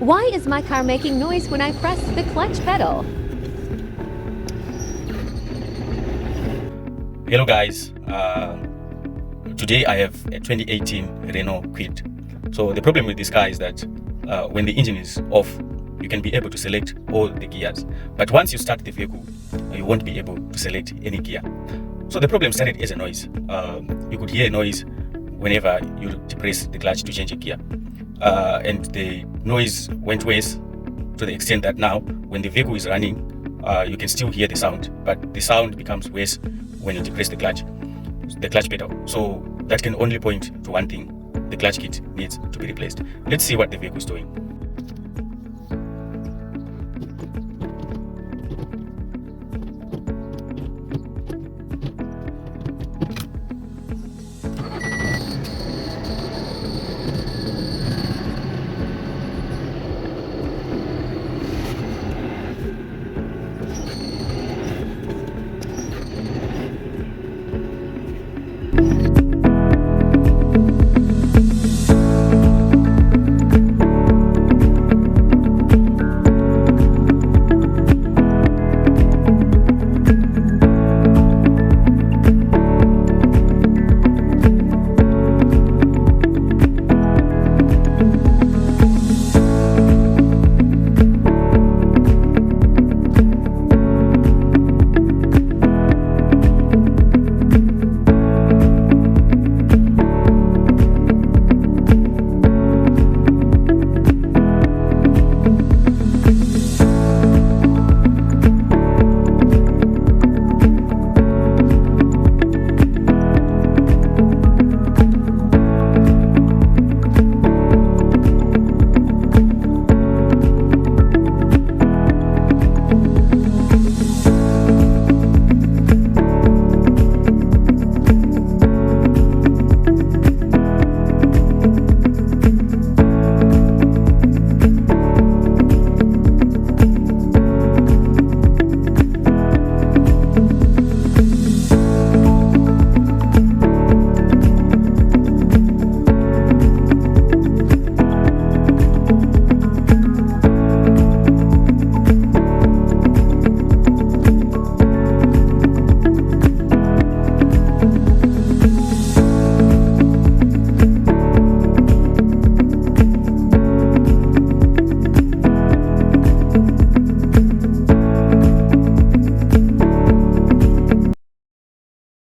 Why is my car making noise when I press the clutch pedal? Hello guys, today I have a 2018 Renault Kwid. So the problem with this car is that when the engine is off, you can be able to select all the gears, but once you start the vehicle, you won't be able to select any gear. So the problem started as a noise. You could hear a noise whenever you depress the clutch to change a gear, and the noise went worse to the extent that now when the vehicle is running, you can still hear the sound, but the sound becomes worse when you depress the clutch pedal. So that can only point to one thing: the clutch kit needs to be replaced. Let's see what the vehicle is doing.